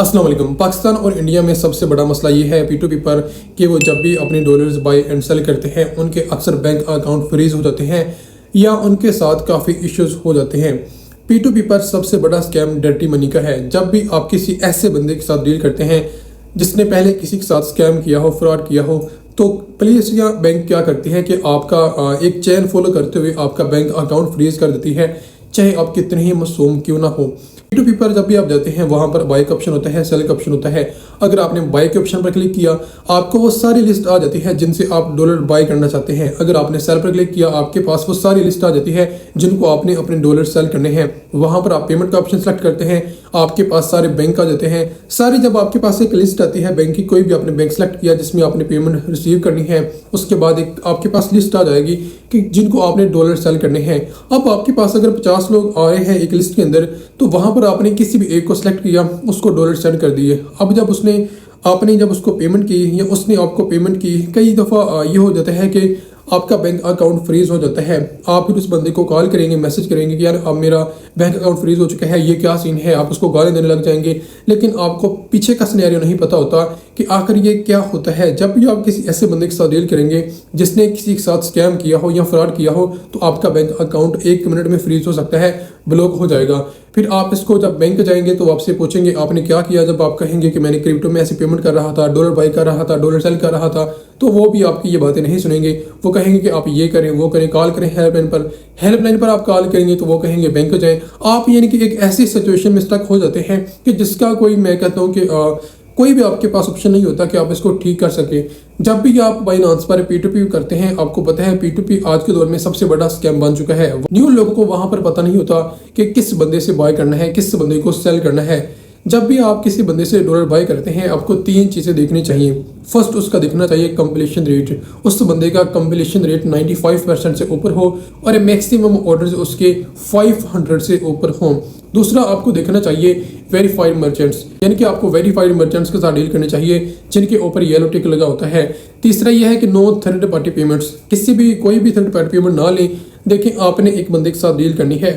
अस्सलाम वालेकुम। पाकिस्तान और इंडिया में सबसे बड़ा मसला ये है P2P पर कि वो जब भी अपने डॉलर्स बाय एंड सेल करते हैं उनके अक्सर बैंक अकाउंट फ्रीज हो जाते हैं या उनके साथ काफ़ी इश्यूज हो जाते हैं। P2P पर सबसे बड़ा स्कैम डर्टी मनी का है। जब भी आप किसी ऐसे बंदे के साथ डील करते हैं जिसने पहले किसी के साथ स्कैम किया हो, फ्रॉड किया हो, तो पुलिस या बैंक क्या करती है कि आपका एक चेन फॉलो करते हुए आपका बैंक अकाउंट फ्रीज कर देती है, चाहे आप कितने ही मासूम क्यों ना हो। P2P पर जब भी आप जाते हैं वहां पर बाय का ऑप्शन होता है, सेल का ऑप्शन होता है। अगर आपने बाय के ऑप्शन पर क्लिक किया आपको वो सारी लिस्ट आ जाती है जिनसे आप डॉलर बाय करना चाहते हैं। अगर आपने सेल पर क्लिक किया आपके पास वो सारी लिस्ट आ जाती है जिनको आपने अपने डॉलर सेल करने हैं। वहां पर आप पेमेंट का ऑप्शन सेलेक्ट करते हैं, आपके पास सारे बैंक आ जाते हैं। सारी जब आपके पास एक लिस्ट आती है बैंक की, कोई भी आपने बैंक सेलेक्ट किया जिसमें आपने पेमेंट रिसीव करनी है, उसके बाद एक आपके पास लिस्ट आ जाएगी कि जिनको आपने डॉलर सेल करने हैं। अब आपके पास अगर 50 लोग आ रहे हैं एक लिस्ट के अंदर, तो वहां पर आपने किसी भी एक को सिलेक्ट किया, उसको डॉलर सेंड कर दिए। अब जब आपने जब उसको पेमेंट की या उसने आपको पेमेंट की, कई दफ़ा ये हो जाता है कि आपका बैंक अकाउंट फ्रीज हो जाता है। आप फिर उस बंदे को कॉल करेंगे, मैसेज करेंगे कि यार अब मेरा बैंक अकाउंट फ्रीज हो चुका है, ये क्या सीन है। आप उसको गाली देने लग जाएंगे, लेकिन आपको पीछे का सिनेरियो नहीं पता होता कि आखिर ये क्या होता है। जब भी आप किसी ऐसे बंदे के साथ डील करेंगे जिसने किसी के साथ स्कैम किया हो या फ्रॉड किया हो, तो आपका बैंक अकाउंट 1 मिनट में फ्रीज हो सकता है, ब्लॉक हो जाएगा। फिर आप इसको जब बैंक जाएंगे तो आपसे पूछेंगे आपने क्या किया। जब आप कहेंगे कि मैंने क्रिप्टो में ऐसे पेमेंट कर रहा था, डॉलर बाई कर रहा था, डॉलर सेल कर रहा था, तो वो भी आपकी ये बातें नहीं सुनेंगे। वो कहेंगे कि आप ये करें, वो करें, कॉल करें हेल्पलाइन पर आप कॉल करेंगे तो वो कहेंगे बैंक जाएं। आप यानी कि एक ऐसी सिचुएशन में स्टक हो जाते हैं कि जिसका कोई, मैं कहता हूँ कि कोई भी आपके पास ऑप्शन नहीं होता कि आप इसको ठीक कर सके। जब भी आप बाइनांस पर P2P करते हैं, आपको पता है P2P आज के दौर में सबसे बड़ा स्कैम बन चुका है। न्यू लोगों को वहां पर पता नहीं होता कि किस बंदे से बाय करना है, किस बंदे को सेल करना है। जब भी आप किसी बंदे से डॉलर बाय करते हैं आपको 3 चीज़ें देखनी चाहिए। फर्स्ट, उसका देखना चाहिए कंप्लीशन रेट। उस बंदे का कंप्लीशन रेट 95% से ऊपर हो और मैक्सिमम ऑर्डर्स उसके 500 से ऊपर हों। दूसरा, आपको देखना चाहिए वेरीफाइड मर्चेंट्स, यानी कि आपको वेरीफाइड मर्चेंट्स के साथ डील करनी चाहिए जिनके ऊपर येलो टिक लगा होता है। तीसरा यह है कि नो थर्ड पार्टी पेमेंट्स, कोई भी थर्ड पार्टी पेमेंट ना लें। देखें, आपने एक बंदे के साथ डील करनी है,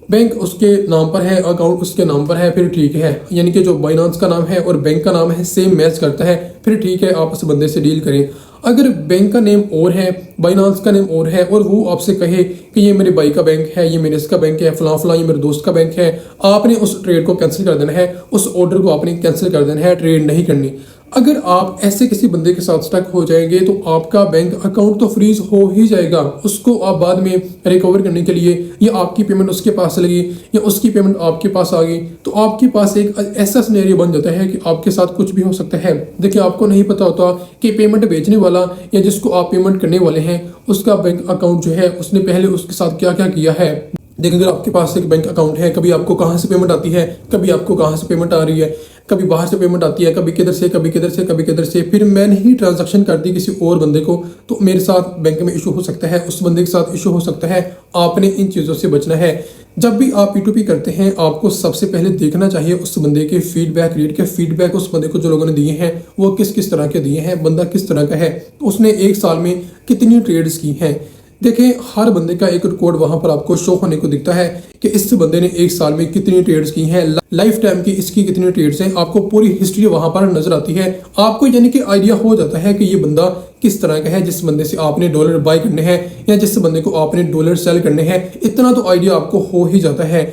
बैंक उसके नाम पर है, अकाउंट उसके नाम पर है, फिर ठीक है। यानी कि जो बाइनांस का नाम है और बैंक का नाम है सेम मैच करता है, फिर ठीक है, आप उस बंदे से डील करें। अगर बैंक का नेम और है, बाइनांस का नेम और है, और वो आपसे कहे कि ये मेरे भाई का बैंक है, ये मेरे इसका बैंक है, फलां फलां ये मेरे दोस्त का बैंक है, आपने उस ट्रेड को कैंसिल कर देना है, उस ऑर्डर को आपने कैंसिल कर देना है, ट्रेड नहीं करनी। अगर आप ऐसे किसी बंदे के साथ स्टक हो जाएंगे तो आपका बैंक अकाउंट तो फ्रीज हो ही जाएगा। उसको आप बाद में रिकवर करने के लिए, या आपकी पेमेंट उसके पास लगी या उसकी पेमेंट आपके पास आ गई, तो आपके पास एक ऐसा सिनेरियो बन जाता है कि आपके साथ कुछ भी हो सकता है। देखिए, आपको नहीं पता होता कि पेमेंट भेजने वाला या जिसको आप पेमेंट करने वाले हैं उसका बैंक अकाउंट जो है उसने पहले उसके साथ क्या क्या किया है। देखिए, अगर आपके पास एक बैंक अकाउंट है, कभी आपको कहाँ से पेमेंट आती है, कभी आपको कहाँ से पेमेंट आ रही है, कभी बाहर से पेमेंट आती है, कभी किधर से, कभी किधर से, कभी किधर से, फिर मैंने ही ट्रांजैक्शन कर दी किसी और बंदे को, तो मेरे साथ बैंक में इशू हो सकता है, उस बंदे के साथ इशू हो सकता है। आपने इन चीज़ों से बचना है। जब भी आप P2P करते हैं आपको सबसे पहले देखना चाहिए उस बंदे के फीडबैक रेट के। फीडबैक उस बंदे को जो लोगों ने दिए हैं वो किस किस तरह के दिए हैं, बंदा किस तरह का है, उसने 1 साल में कितनी ट्रेड्स की हैं। देखें, हर बंदे का एक रिकॉर्ड वहां पर आपको शो होने को दिखता है कि इस बंदे ने 1 साल में कितनी ट्रेड्स की हैं, लाइफ टाइम की इसकी कितनी ट्रेड्स हैं, आपको पूरी हिस्ट्री वहां पर नजर आती है। आपको यानी कि आइडिया हो जाता है कि ये बंदा किस तरह का है, जिस बंदे से आपने डॉलर बाय करने हैं या जिस बंदे को आपने डॉलर सेल करने हैं। इतना तो आइडिया आपको हो ही जाता है।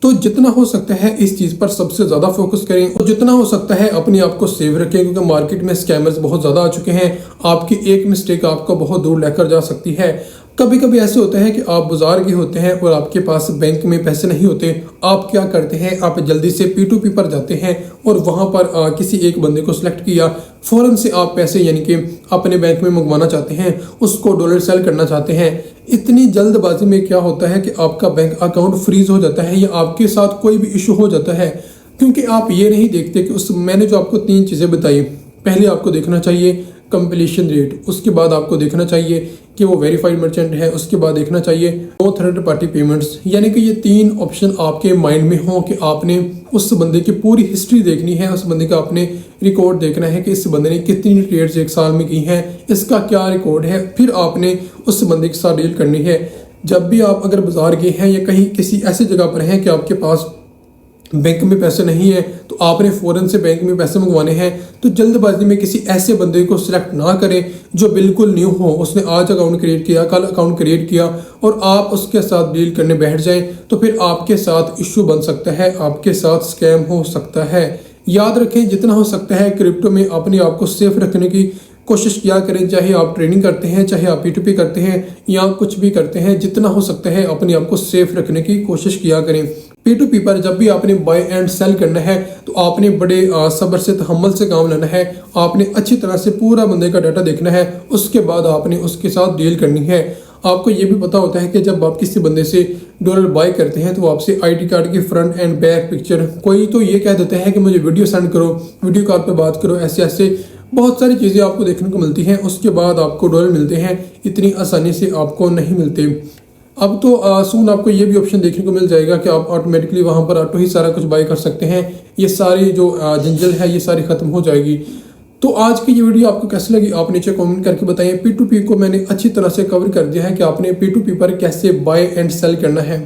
तो जितना हो सकता है इस चीज़ पर सबसे ज़्यादा फोकस करें और जितना हो सकता है अपने आप को सेव रखें, क्योंकि मार्केट में स्कैमर्स बहुत ज़्यादा आ चुके हैं। आपकी एक मिस्टेक आपको बहुत दूर लेकर जा सकती है। कभी कभी ऐसे होता है कि आप बाजार के होते हैं और आपके पास बैंक में पैसे नहीं होते। आप क्या करते हैं, आप जल्दी से P2P पर जाते हैं और वहां पर किसी एक बंदे को सिलेक्ट किया, फौरन से आप पैसे यानी कि अपने बैंक में मंगवाना चाहते हैं, उसको डॉलर सेल करना चाहते हैं। इतनी जल्दबाजी में क्या होता है कि आपका बैंक अकाउंट फ्रीज हो जाता है या आपके साथ कोई भी इशू हो जाता है, क्योंकि आप ये नहीं देखते कि मैंने जो आपको 3 चीज़ें बताई, पहले आपको देखना चाहिए कंप्लीशन रेट, उसके बाद आपको देखना चाहिए कि वो वेरीफाइड मर्चेंट है, उसके बाद देखना चाहिए नो थर्ड पार्टी पेमेंट्स। यानी कि ये 3 ऑप्शन आपके माइंड में हो कि आपने उस बंदे की पूरी हिस्ट्री देखनी है, उस बंदे का आपने रिकॉर्ड देखना है कि इस बंदे ने कितनी ट्रेड्स 1 साल में की हैं, इसका क्या रिकॉर्ड है। फिर आपने उस बंदे के साथ डील करनी है। जब भी आप अगर बाजार गए हैं या कहीं किसी ऐसी जगह पर हैं कि आपके पास बैंक में पैसे नहीं है तो आपने फ़ौरन से बैंक में पैसे मंगवाने हैं, तो जल्दबाजी में किसी ऐसे बंदे को सिलेक्ट ना करें जो बिल्कुल न्यू हो, उसने आज अकाउंट क्रिएट किया, कल अकाउंट क्रिएट किया और आप उसके साथ डील करने बैठ जाएं, तो फिर आपके साथ इश्यू बन सकता है, आपके साथ स्कैम हो सकता है। याद रखें, जितना हो सकता है क्रिप्टो में अपने आप को सेफ रखने की कोशिश किया करें। चाहे आप ट्रेडिंग करते हैं, चाहे आप P2P करते हैं या कुछ भी करते हैं, जितना हो सकता है अपने आप को सेफ रखने की कोशिश किया करें। P2P पर जब भी आपने बाय एंड सेल करना है तो आपने बड़े सब्र से तहम्मुल से काम लेना है। आपने अच्छी तरह से पूरा बंदे का डाटा देखना है, उसके बाद आपने उसके साथ डील करनी है। आपको ये भी पता होता है कि जब आप किसी बंदे से डॉलर बाय करते हैं तो आपसे ID कार्ड की फ्रंट एंड बैक पिक्चर, कोई तो ये कह देते हैं कि मुझे वीडियो सेंड करो, वीडियो कॉल पे बात करो, ऐसे ऐसे बहुत सारी चीज़ें आपको देखने को मिलती हैं। उसके बाद आपको डॉलर मिलते हैं, इतनी आसानी से आपको नहीं मिलते। अब तो सून आपको ये भी ऑप्शन देखने को मिल जाएगा कि आप ऑटोमेटिकली वहाँ पर ऑटो ही सारा कुछ बाय कर सकते हैं। ये सारी जो जंजल है ये सारी ख़त्म हो जाएगी। तो आज की ये वीडियो आपको कैसी लगी आप नीचे कमेंट करके बताइए। P2P को मैंने अच्छी तरह से कवर कर दिया है कि आपने P2P पर कैसे बाय एंड सेल करना है।